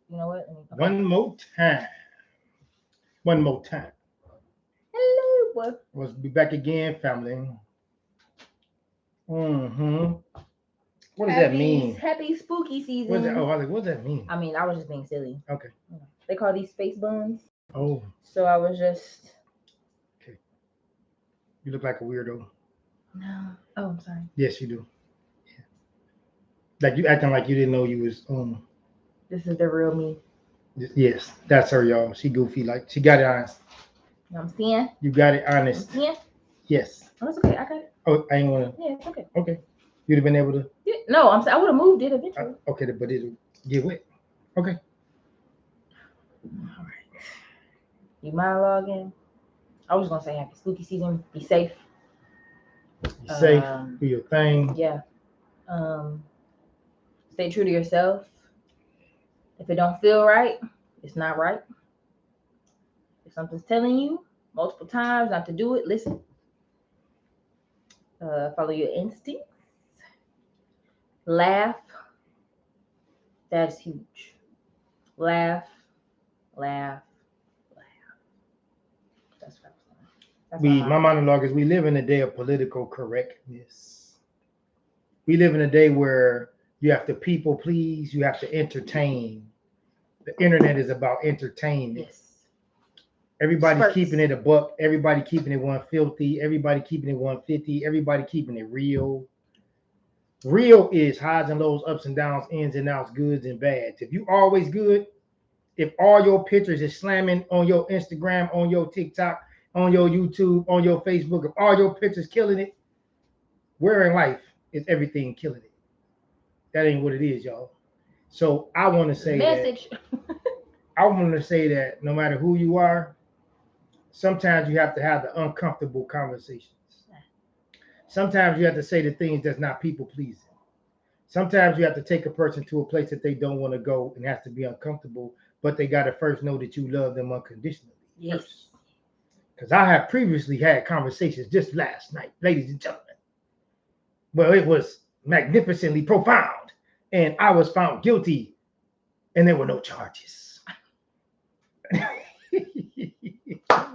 You know what? Okay. One more time. One more time. Hello, boy. Let's be back again, family. Mm-hmm. What does that mean? Happy spooky What's that? season. Oh, I was like, what does that mean? I mean, I was just being silly. Okay. They call these space buns. Oh, So I was just. okay. You look like a weirdo. No. Oh, I'm sorry. Yes, you do. Like you acting like you didn't know you was This is the real me. Yes, that's her, y'all. She goofy. Like she got it honest. You know what I'm saying? You got it I'm honest. saying? Yes. Oh, it's okay. I got it. Oh, I ain't wanna. Yeah, it's okay. Okay. You'd have been able to. Yeah. No, I'm saying I would have moved it eventually. Okay, but it'll get wet. Okay. All right. You mind logging? I was gonna say happy spooky season. Be safe. Be safe. Do your thing. Yeah. Stay true to yourself. If it don't feel right, it's not right. If something's telling you multiple times not to do it, listen. Follow your instincts. Laugh. That's huge. Laugh, laugh, laugh. That's what I was saying. That's My monologue is we live in a day of political correctness. We live in a day where you have to people please, you have to entertain. The internet is about entertainment. Yes. Everybody's Spurts. keeping it a buck. Everybody keeping it 150. Everybody keeping it 150. Everybody keeping it real. Real is highs and lows, ups and downs, ins and outs, goods and bads. If you always good, if all your pictures is slamming on your Instagram, on your TikTok, on your YouTube, on your Facebook, if all your pictures killing it, where in life is everything killing it? That ain't what it is, y'all. So I want to say Message. I want to say that no matter who you are, sometimes you have to have the uncomfortable conversations. Sometimes you have to say the things that's not people pleasing. Sometimes you have to take a person to a place that they don't want to go and has to be uncomfortable, but they got to first know that you love them unconditionally Yes. first. Because I have previously had conversations just last night, ladies and gentlemen. Well, it was magnificently profound, and I was found guilty, and there were no charges. All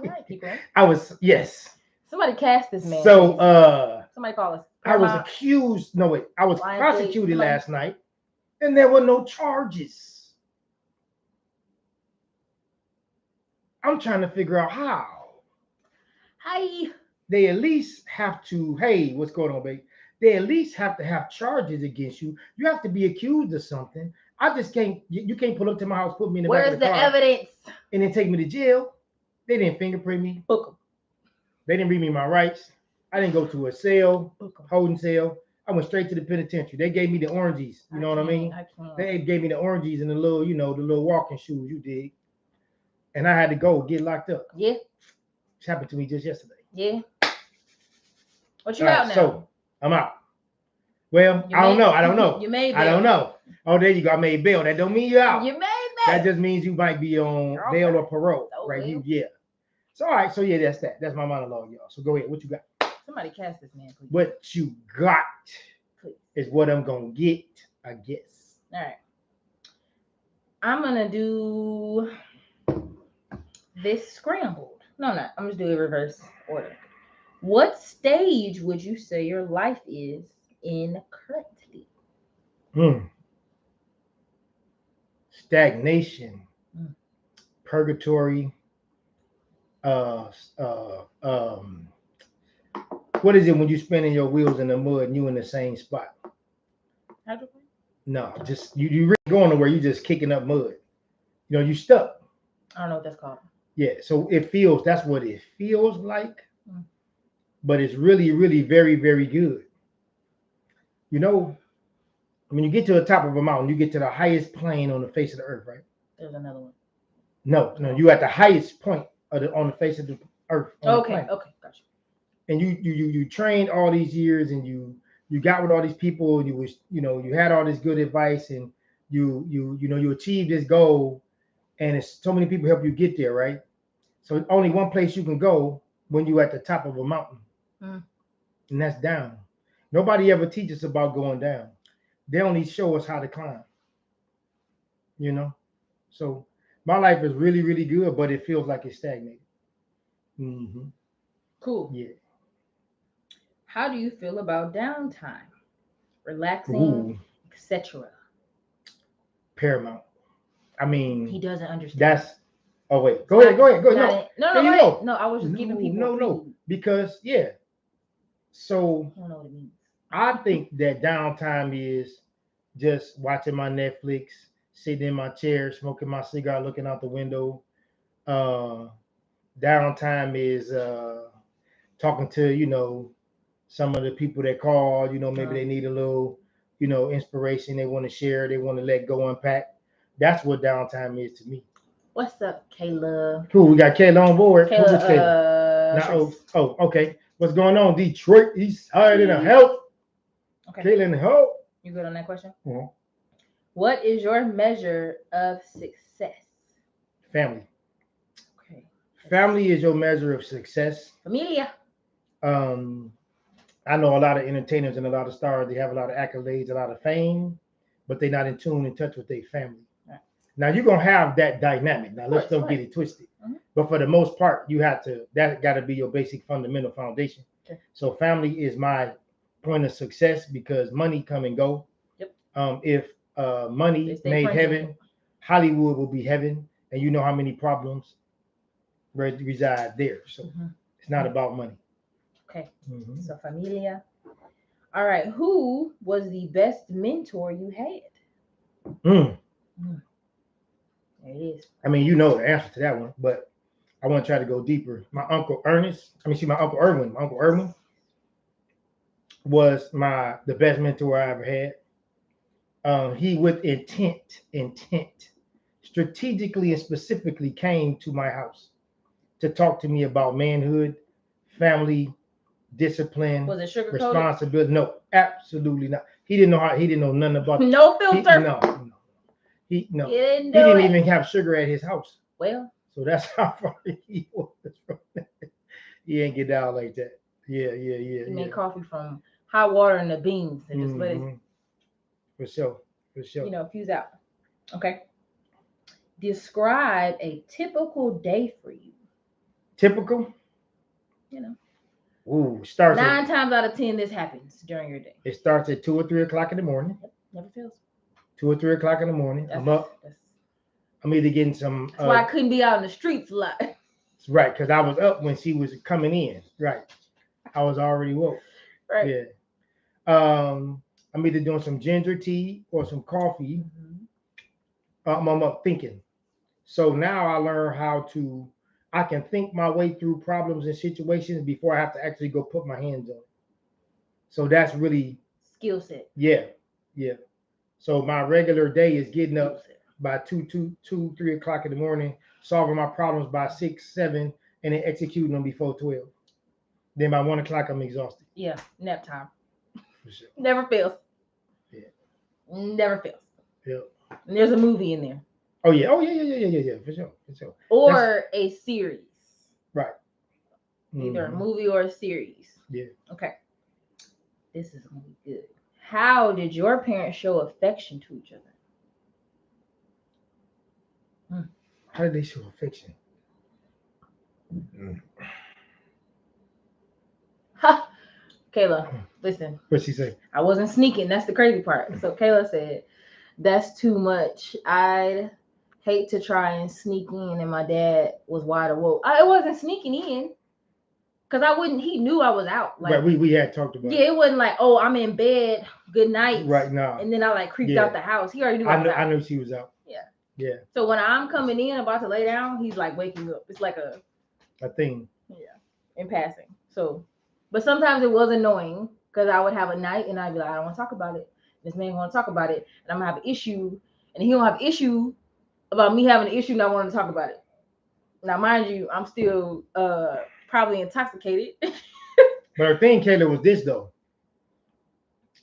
right, people. I was, yes. Somebody cast this man. So somebody call us. I was accused. No, wait, I was prosecuted last night, and there were no charges. I'm trying to figure out how. Hi. They at least have to, hey, what's going on, babe? They at least have to have charges against you. You have to be accused of something. I just can't, you can't pull up to my house, put me in the back of the car. Where's the evidence? And then take me to jail. They didn't fingerprint me. Book them. They didn't read me my rights. I didn't go to a cell, holding cell. I went straight to the penitentiary. They gave me the oranges. You know what I mean? They gave me the oranges and the little, the little walking shoes, you dig. And I had to go get locked up. Yeah. This happened to me just yesterday. Yeah. What you out now? So I'm out. Well, I don't know. You made bail. I don't know. Oh, there you go. I made bail. That don't mean you're out. You made bail. That just means you might be on bail or parole. Right here. Yeah. So all right. So yeah, that's that. That's my monologue, y'all. So go ahead. What you got? Somebody cast this man, please. What you got please. Is what I'm gonna get, I guess. All right. I'm gonna do this scrambled. No, I'm just doing reverse order. What stage would you say your life is in currently? Stagnation, purgatory. What is it when you spinning your wheels in the mud and you in the same spot? Hydroplane? No, just you really going nowhere. You just kicking up mud. You stuck. I don't know what that's called. Yeah, so that's what it feels like. But it's really, really very, very good. When you get to the top of a mountain, you get to the highest plane on the face of the earth, right? There's another one. No, you at the highest point on the face of the earth. Okay, gotcha. And you trained all these years, and you got with all these people, and you had all this good advice, and you achieved this goal, and it's so many people help you get there, right? So only one place you can go when you're at the top of a mountain, and that's down. Nobody ever teaches about going down. They only show us how to climb. So my life is really, really good, but it feels like it's stagnated. Mm-hmm. Cool. Yeah. How do you feel about downtime, relaxing, Ooh, etc.? paramount. I He mean, doesn't understand. that's. Oh wait, go It's ahead, not- go ahead, go it's ahead. not No, in- no, there no, you go ahead. go. No, I was just giving people a No, prelude. because yeah. So I don't know what it means. I think that downtime is just watching my Netflix, sitting in my chair, smoking my cigar, looking out the window. Uh, downtime is talking to some of the people that call. Maybe they need a little inspiration. They want to share. They want to let go, unpack. That's what downtime is to me. What's up, Kayla? Cool. We got Kayla on board. Who's Kayla? Kayla, Not, Sharice. okay. What's going on? Detroit East Side in the house. Okay. Kayla in the house. You good on that question? Mhm. What is your measure of success? Family. Okay. Family is your measure of success. Familia. I know a lot of entertainers and a lot of stars. They have a lot of accolades, a lot of fame, but they're not in tune, in touch with their family. Right. Now you're gonna have that dynamic. Now let's don't get it twisted. Mm-hmm. But for the most part, that got to be your basic fundamental foundation. Okay. So family is my point of success because money come and go. Yep. If money made heaven, Hollywood will be heaven, and you know how many problems reside there. So it's not about money. Okay. Mm-hmm. So familia. All right. Who was the best mentor you had? There it is. I mean, you know the answer to that one, but I want to try to go deeper. My uncle Ernest. My uncle Irwin. My uncle Irwin was the best mentor I ever had. He with intent, strategically and specifically came to my house to talk to me about manhood, family, discipline, was it sugar responsibility. No, absolutely not. He didn't know nothing about no filter. He didn't even have sugar at his house. Well, so that's how far he was from that. He ain't get down like that. Yeah. He made coffee from hot water and the beans and just let it. For sure. Fuse out. Okay. Describe a typical day for you. Typical? Starts 9 times out of 10 this happens during your day. It starts at 2 or 3 o'clock in the morning. Yep, never fails. 2 or 3 o'clock in the morning. I'm up. I'm either getting some. That's why I couldn't be out in the streets a lot. Right, because I was up when she was coming in. Right, I was already woke. Right. Yeah. I'm either doing some ginger tea or some coffee. I'm up thinking. So now I learn how I can think my way through problems and situations before I have to actually go put my hands on it. So that's really skill set. Yeah. So my regular day is getting up by 2, 3 o'clock in the morning, solving my problems by 6, 7, and then executing them before 12. Then by 1 o'clock, I'm exhausted. Yeah, nap time. For sure. Never fails. Yeah. Never fails. Yep. And there's a movie in there. Oh yeah. For sure. Or a series. Right. Either a movie or a series. Yeah. Okay. This is gonna be good. How did your parents show affection to each other? How did they show affection? Ha! Kayla, listen. What'd she say? I wasn't sneaking. That's the crazy part. So Kayla said, "That's too much. I'd hate to try and sneak in, and my dad was wide awake. I wasn't sneaking in, cause I wouldn't. He knew I was out. Like right, we had talked about. Yeah, it wasn't like, oh, I'm in bed. Good night. Right now. And then I creeped out the house. He already knew I knew she was out. Yeah. So when I'm coming in about to lay down, he's like waking up. It's like a thing. Yeah, in passing. So, but sometimes it was annoying because I would have a night and I'd be like, I don't want to talk about it. This man want to talk about it, and I'm gonna have an issue, and he don't have an issue about me having an issue not wanting to talk about it. Now, mind you, I'm still probably intoxicated. But her thing, Kayla, was this though.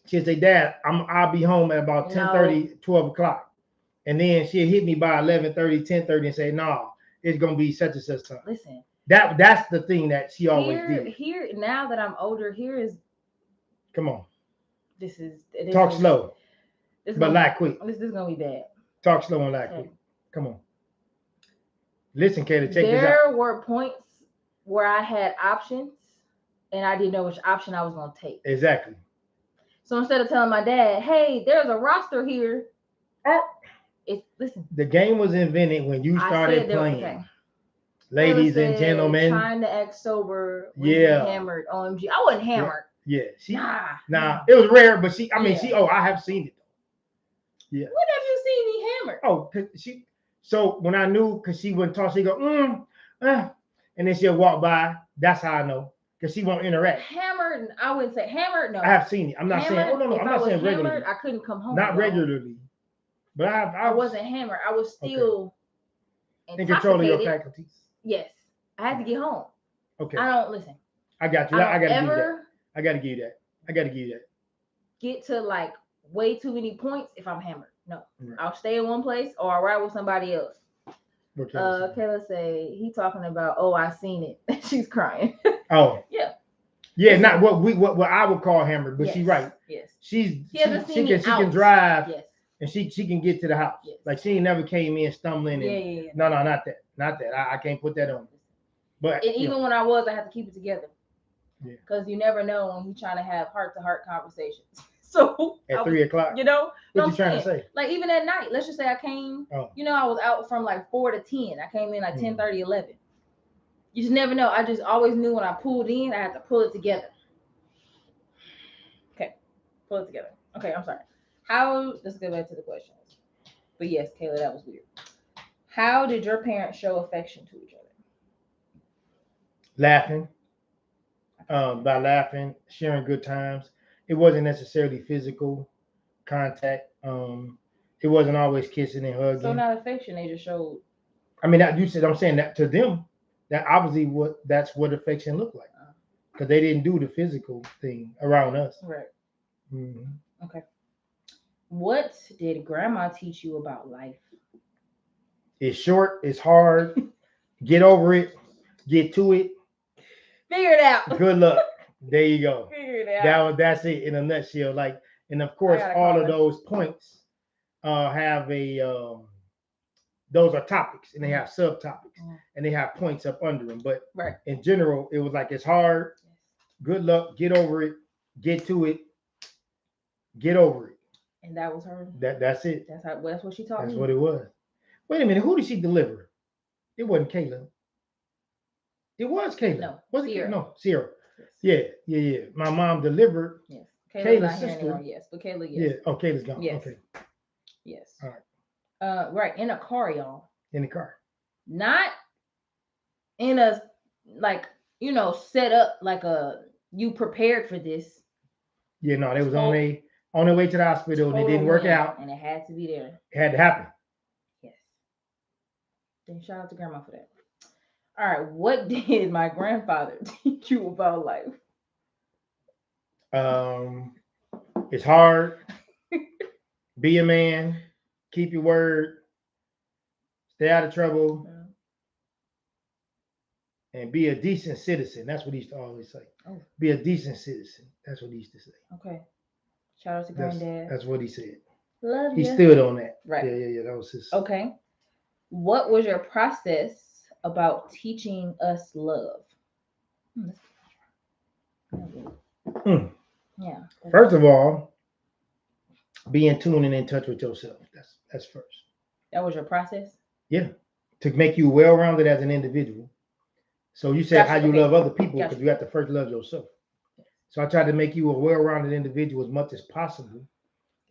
She'd say, Dad, I'll be home at about 10:30, 12 o'clock. And then she'd hit me by 11:30, 10:30 and say, no, it's going to be such and such time. Listen. That's the thing that she always did. Here, now that I'm older, here is. Come on. This is. Talk slow. But lie quick. This is going to be bad. Talk slow and lie quick. Come on. Listen, Kayla, check this out. There were points where I had options and I didn't know which option I was going to take. Exactly. So instead of telling my dad, hey, there's a roster here, listen. The game was invented when you started playing. Okay. Ladies and gentlemen. Trying to act sober. Yeah. Hammered. OMG. I wasn't hammered. Yeah. Nah. It was rare, but I have seen it. Yeah. When have you seen me hammered? Oh, so when I knew, because she wouldn't talk, she go, and then she'll walk by. That's how I know. Because she won't interact. Hammered, I wouldn't say hammered, no. I have seen it. I'm not saying, I'm not saying regularly. I couldn't come home. Not regularly. But I wasn't hammered. I was still in control of your faculties. Yes. I had to get home. Okay. I don't listen. I got you. I got to give you that. I got to give you that. Get to like way too many points if I'm hammered. No. Right. I'll stay in one place or I'll ride with somebody else. Kayla say he talking about, I seen it. She's crying. Oh. Yeah. Yeah, not what I would call hammered, but she's right. Yes. She can drive. Yes. And she can get to the house. Yes. Like she never came in stumbling. Yeah. No, not that. I can't put that on. But even when I had to keep it together. Yeah. Because you never know when he's trying to have heart-to-heart conversations. So at 3 o'clock. What you trying to say? Like even at night, let's just say I came. I was out from like 4 to 10. I came in like 10:30, 11. You just never know. I just always knew when I pulled in, I had to pull it together. Okay, pull it together. Okay, I'm sorry. Let's go back to the questions. But yes, Kayla, that was weird. How did your parents show affection to each other? Laughing. By laughing, sharing good times. It wasn't necessarily physical contact. It wasn't always kissing and hugging. So not affection, they just showed. I mean, I'm saying that to them, that obviously that's what affection looked like. Because they didn't do the physical thing around us. Right. Mm-hmm. Okay. What did grandma teach you about life? It's short. It's hard. Get over it. Get to it. Figure it out. Good luck. There you go. Figure it out. That's it in a nutshell. Like, and of course, all of those points have those are topics, and they have subtopics, and they have points up under them. But in general, it was like it's hard. Good luck. Get over it. Get to it. Get over it. And that was her. That's it. That's what she taught me. That's what it was. Wait a minute. Who did she deliver? It wasn't Kayla. It was Kayla. No. Was it Sierra. No, Sierra. Yes. Yeah. My mom delivered. Yes. Kayla's sister. Anymore, yes, but Kayla, yes. Yeah. Oh, Kayla's gone. Yes. Okay. Yes. All right. Right. In a car, y'all. In the car. Not in a set up like you prepared for this. Yeah, no, they was on their way to the hospital and it didn't work out. And it had to be there. It had to happen. Yes. Then shout out to grandma for that. All right. What did my grandfather teach you about life? It's hard. Be a man. Keep your word. Stay out of trouble. And be a decent citizen. That's what he used to always say. Oh. Be a decent citizen. That's what he used to say. Okay. Shout out to granddad. That's what he said. Love you. He stood on that. Right. Yeah. That was his. Okay. What was your process about teaching us love? Yeah. First of all, be in tune and in touch with yourself. That's first. That was your process? Yeah. To make you well-rounded as an individual. So you said how you love other people because you have to first love yourself. So I tried to make you a well-rounded individual as much as possible.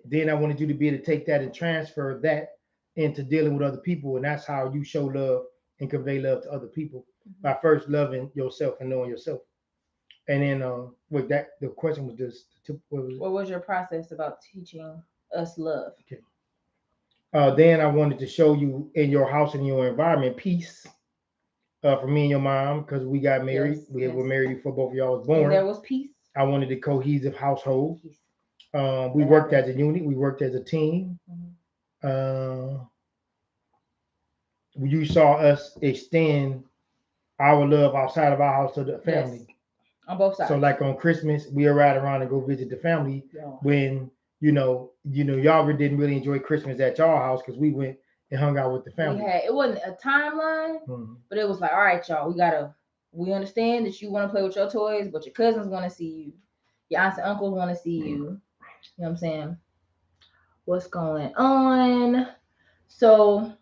Then I wanted you to be able to take that and transfer that into dealing with other people. And that's how you show love and convey love to other people by first loving yourself and knowing yourself. And then the question was just, what was your process about teaching us love? Okay. Then I wanted to show you in your house and your environment peace. For me and your mom, because we got married. Yes, we were married before both of y'all was born. And there was peace. I wanted a cohesive household. We worked as a unit. We worked as a team. You saw us extend our love outside of our house to the family. Yes. On both sides. So like on Christmas, we ride around and go visit the family when, y'all didn't really enjoy Christmas at y'all house because we went and hung out with the family. It wasn't a timeline, but it was like, all right, y'all, we understand that you want to play with your toys, but your cousins want to see you, your aunts and uncles want to see you. You know what I'm saying? What's going on? So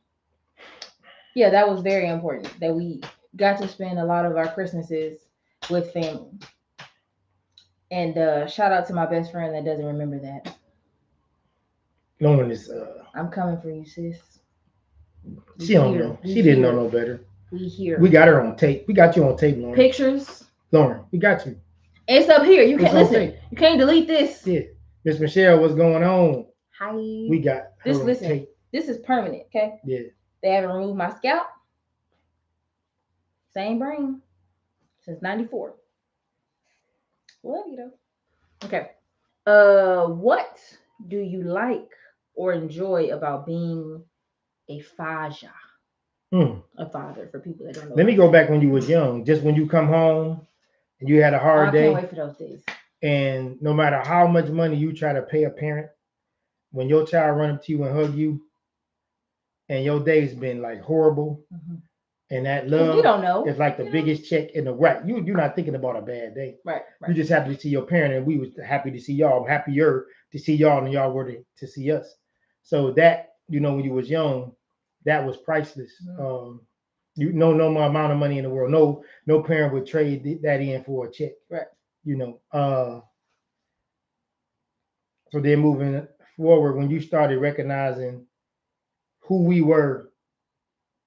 yeah, that was very important that we got to spend a lot of our Christmases with family. And shout out to my best friend that doesn't remember that. No one is. I'm coming for you, sis. She don't know. She didn't know no better. We here. We got her on tape. We got you on tape, Lauren. Pictures. Lauren, we got you. It's up here. You can't listen. You can't delete this. Yeah. Miss Michelle, what's going on? Hi. We got her this. on Listen, tape. this is permanent. Okay. Yeah. They haven't removed my scalp. Same brain since '94. Love you though. Okay. What do you like or enjoy about being a faja? A father, for people that don't know. Let me go back when you was young. Just when you come home and you had a hard day. I can't wait for those days. And no matter how much money you try to pay a parent, when your child run up to you and hug you, and your day's been like horrible, and that love, you don't know, it's like the biggest check in the right. You're not thinking about a bad day. Right. You just happy to see your parent, and we was happy to see y'all. I'm happier to see y'all than y'all were to see us. So that, when you was young, that was priceless. No amount of money in the world. No parent would trade that in for a check. Right. So then moving forward, when you started recognizing who we were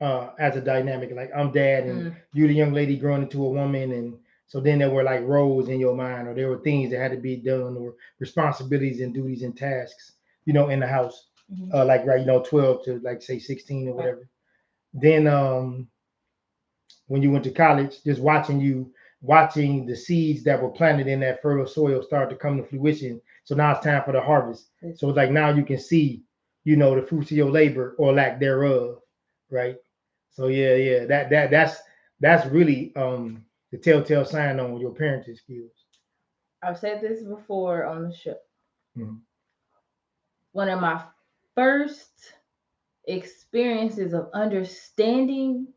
as a dynamic, like I'm dad and you the young lady growing into a woman, and so then there were like roles in your mind, or there were things that had to be done, or responsibilities and duties and tasks, in the house, like 12 to like say 16 or whatever. Then when you went to college, just watching the seeds that were planted in that fertile soil start to come to fruition. So now it's time for the harvest. So it's like now you can see, the fruits of your labor or lack thereof, right? So yeah, that's really the telltale sign on your parenting skills. I've said this before on the show. One of my first experiences of understanding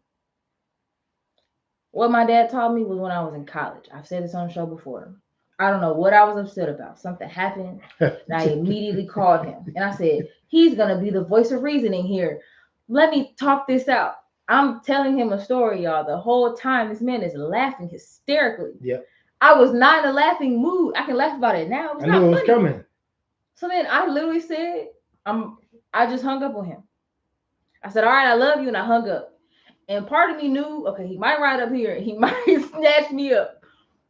what my dad taught me was when I was in college. I've said this on the show before. I don't know what I was upset about. Something happened, and I immediately called him. And I said, he's going to be the voice of reasoning here. Let me talk this out. I'm telling him a story, y'all. The whole time, this man is laughing hysterically. Yeah. I was not in a laughing mood. I can laugh about it now. I knew it was coming. So then I literally said, I just hung up on him. I said, all right, I love you. And I hung up. And part of me knew, okay, he might ride up here. He might snatch me up.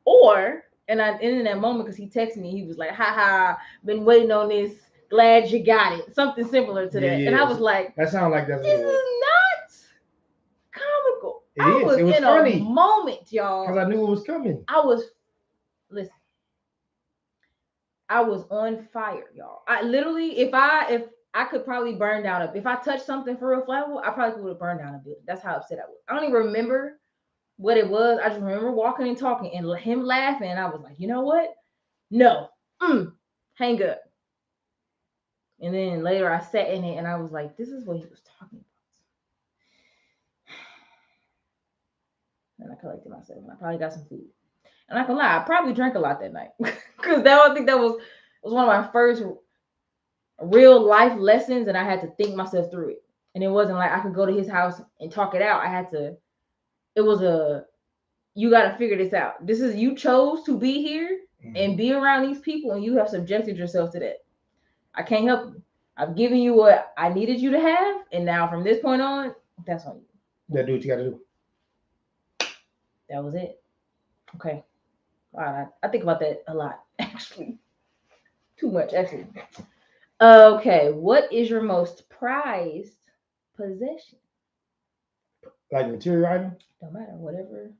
Or, and in that moment, because he texted me, he was like, ha, been waiting on this. Glad you got it. Something similar to that. Yeah. And I was like, that sounds like that's this is not comical. It was in funny. A moment, y'all. Because I knew it was coming. Listen, I was on fire, y'all. I literally, if I could probably burn down if I touched something for real flammable, I probably would have burned down a building. That's how upset I was. I don't even remember what it was. I just remember walking and talking and him laughing. And I was like, you know what? No. Hang up. And then later I sat in it and I was like, this is what he was talking about. And I collected myself and I probably got some food. And I can lie, I probably drank a lot that night. Because I think that was one of my first real life lessons, and I had to think myself through it. And it wasn't like I could go to his house and talk it out. You got to figure this out. You chose to be here and be around these people, and you have subjected yourself to that. I can't help you. I've given you what I needed you to have, and now from this point on, that's on you. You gotta do what you gotta do. That was it. Okay. Wow, I think about that a lot, actually. Too much, actually. Okay, what is your most prized possession? Like material item? Don't matter, whatever.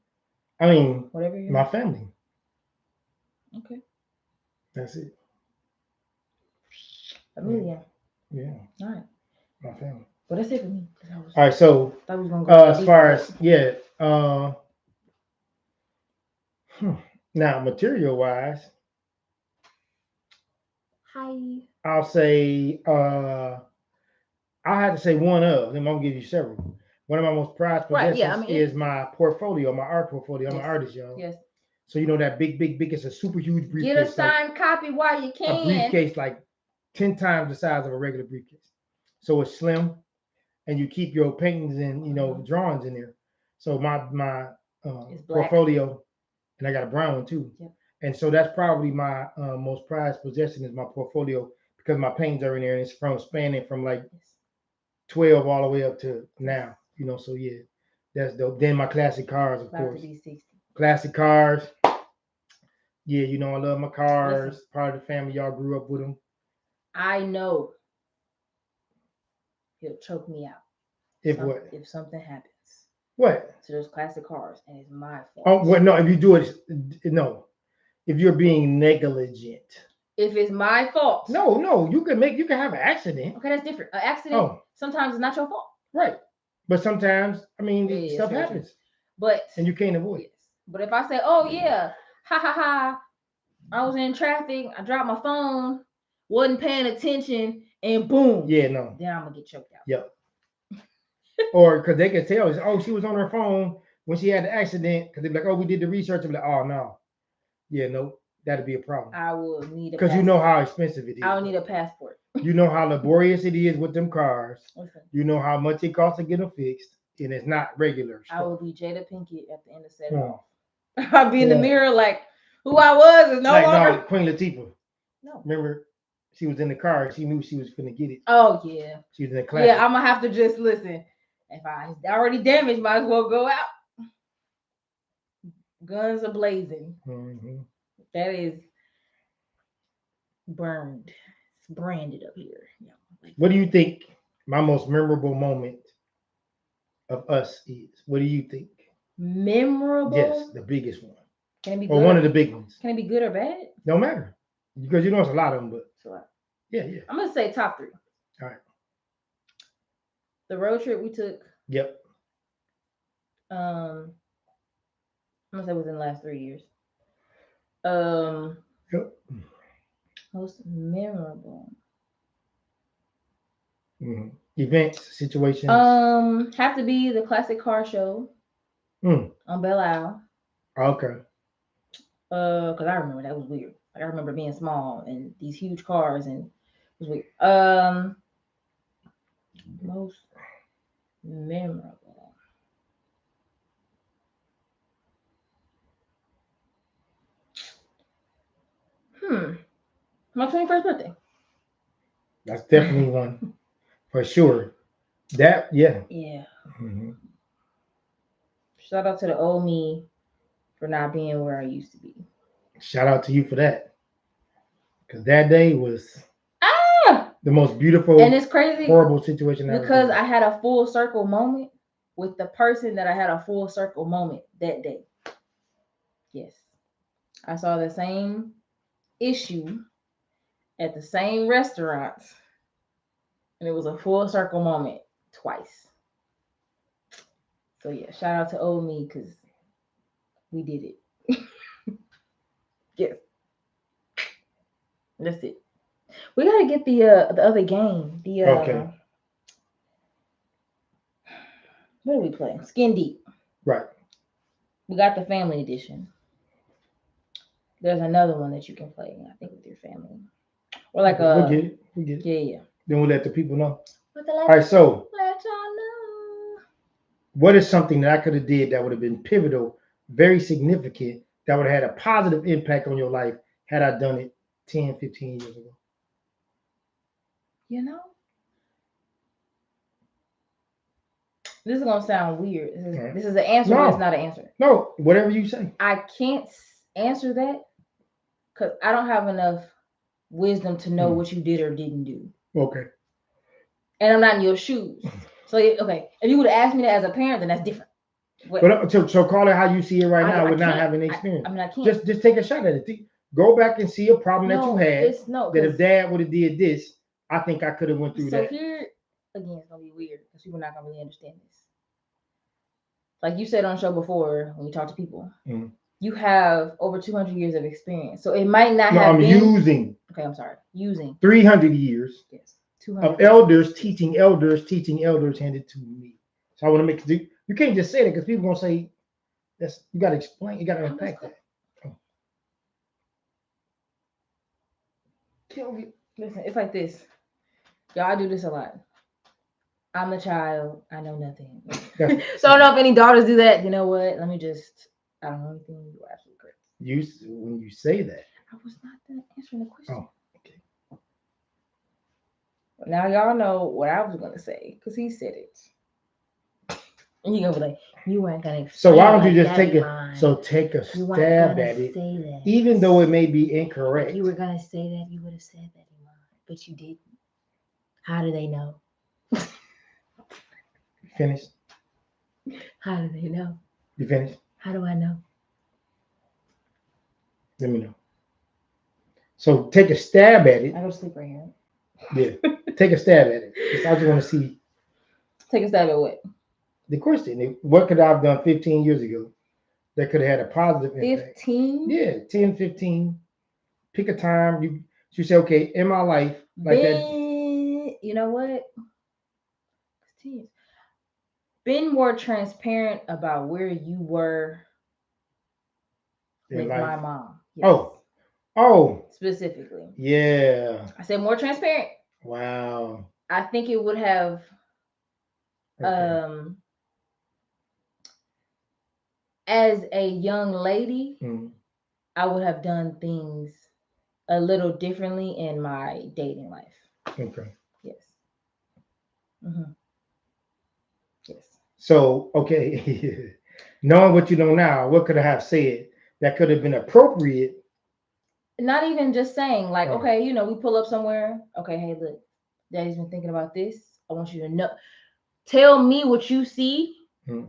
I mean, whatever my family. Okay. That's it. Familia. Yeah. All right. My family. Well, that's it for me. All right, so as far as now material wise, hi. I'll say I had to say one of them. I'm gonna give you several. One of my most prized Right, yeah, I possessions mean, is my portfolio, my art portfolio. I'm an yes, artist, y'all. yes. So you know that big. It's a super huge Get a briefcase, like signed copy while you a can. briefcase, like 10 times the size of a regular briefcase. So it's slim, and you keep your paintings and drawings in there. So my It's black. portfolio, and I got a brown one too. Yep. And so that's probably my most prized possession is my portfolio because my paintings are in there, and it's from spanning from like Yes. 12 all the way up to now. So yeah, that's dope. Then my classic cars, of About to course. be 60. Classic cars. Yeah, I love my cars. Listen. Part of the family, y'all grew up with them. I know he'll choke me out If what? if something happens What? to those classic cars, and it's my fault. Oh, well, no. If you do it, no. If you're being negligent. If it's my fault. No. You can have an accident. Okay, that's different. An accident sometimes is not your fault. Right. But sometimes, Yeah, stuff true. happens. But and you can't avoid it. Yes. But if I say, oh yeah, ha ha ha, I was in traffic, I dropped my phone, wasn't paying attention, and boom. Yeah, no. Then I'm gonna get choked out. Yep. Or because they can tell, oh, she was on her phone when she had the accident. Because they're like, oh, we did the research. I'm like, oh no. Yeah, no, that'd be a problem. I will need a because you know how expensive it is. I'll need a passport. You know how laborious it is with them cars. Okay. You know how much it costs to get them fixed, and it's not regular stuff. I will be Jada Pinkett at the end of set off. I'll be in the mirror like who I was is no longer. No, Queen Latifah. No. Remember, she was in the car. She knew she was finna get it. Oh yeah. She was in the class. Yeah, I'm gonna have to just listen. If I already damaged, might as well go out. Guns are blazing. Mm-hmm. That is burned. It's branded up here. Yeah. What do you think my most memorable moment of us is? What do you think? Memorable? Yes, the biggest one. Can it be or good one of the big ones? Can it be good or bad? Don't matter. Because it's a lot of them, but it's a lot. Yeah. I'm gonna say top 3. All right. The road trip we took. Yep. I'm gonna say within the last 3 years. Yep. Most memorable. Mm-hmm. Events, situations. Have to be the classic car show on Belle Isle. Okay. Because I remember that was weird. Like I remember being small and these huge cars, and it was weird. Most memorable. My 21st birthday. That's definitely one for sure. That yeah. Yeah. Mm-hmm. Shout out to the old me for not being where I used to be. Shout out to you for that. Because that day was the most beautiful and it's crazy horrible situation because I had a full circle moment with the person that I had a full circle moment that day. Yes. I saw the same issue at the same restaurants, and it was a full circle moment twice. So yeah, shout out to old me because we did it. Yes, that's it. We gotta get the other game. Okay. What are we playing? Skin Deep. Right. We got the family edition. There's another one that you can play, I think, with your family. Or like we get it. Yeah. Then we'll let the people know. All right, so let y'all know. What is something that I could have did that would have been pivotal, very significant, that would have had a positive impact on your life had I done it 10, 15 years ago? This is gonna sound weird. This is an answer, but it's not an answer. No, whatever you say. I can't answer that because I don't have enough wisdom to know what you did or didn't do. Okay. And I'm not in your shoes. So okay, if you would have asked me that as a parent, then that's different. But so call it how you see it right now with not having the experience. I can't. Just take a shot at it. Go back and see a problem that you had. That if dad would have did this, I think I could have went through that. So here again, it's gonna be weird because people are not gonna really understand this. Like you said on the show before, when you talk to people, you have over 200 years of experience. So it might not have been. Using. Okay, I'm sorry. Using 300 years. Yes. of 200 elders teaching elders handed to me. So I want to make it. You can't just say that because people gonna say that's. You gotta explain. You gotta unpack that. Listen, it's like this. Y'all, I do this a lot. I'm a child. I know nothing. So I don't know if any daughters do that. You know what? Let me just. I don't know anything. You're absolutely correct. You when you say that. I was not done answering the question. Oh, okay. Now y'all know what I was gonna say because he said it. And you gonna be like, you weren't gonna. So why don't you like just take it? line. So take a You weren't stab gonna at it, say that. even though it may be incorrect. If you were gonna say that, you would have said that, Iman, but you didn't. How do they know? Finished? How do they know? You finished? How do I know? Let me know. So take a stab at it. I go to sleep right here. Yeah. Take a stab at it. I just want to see. Take a stab at what? The question. What could I have done 15 years ago that could have had a positive impact? 15? Yeah, 10, 15. Pick a time. You say, okay, in my life, like that. You know what? 10 years. Been more transparent about where you were with my mom. Yes. Oh. Specifically. Yeah. I said more transparent. Wow. I think it would have as a young lady, I would have done things a little differently in my dating life. Okay. Yes. Mm-hmm. Yes. So, okay, knowing what you know now, what could I have said that could have been appropriate? Not even just saying, like, okay, you know, we pull up somewhere. Okay, hey, look, Daddy's been thinking about this. I want you to know. Tell me what you see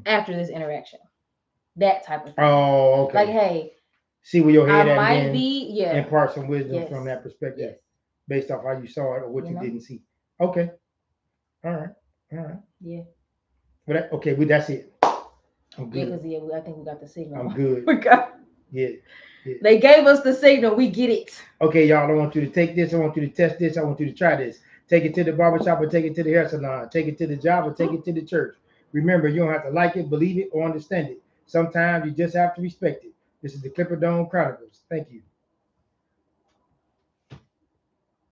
after this interaction. That type of thing. Oh, okay. Like, hey, see where your head at, might be, impart some wisdom from that perspective, based off how you saw it or what you didn't see. Okay. All right. Yeah. But okay, that's it. I'm good. Yeah, because I think we got the signal. I'm good. We got. Yeah. They gave us the signal. We get it. Okay, y'all. I want you to take this. I want you to test this. I want you to try this. Take it to the barbershop or take it to the hair salon. Take it to the job or take it to the church. Remember, you don't have to like it, believe it, or understand it. Sometimes you just have to respect it. This is the Clipper Dome Chronicles. Thank you.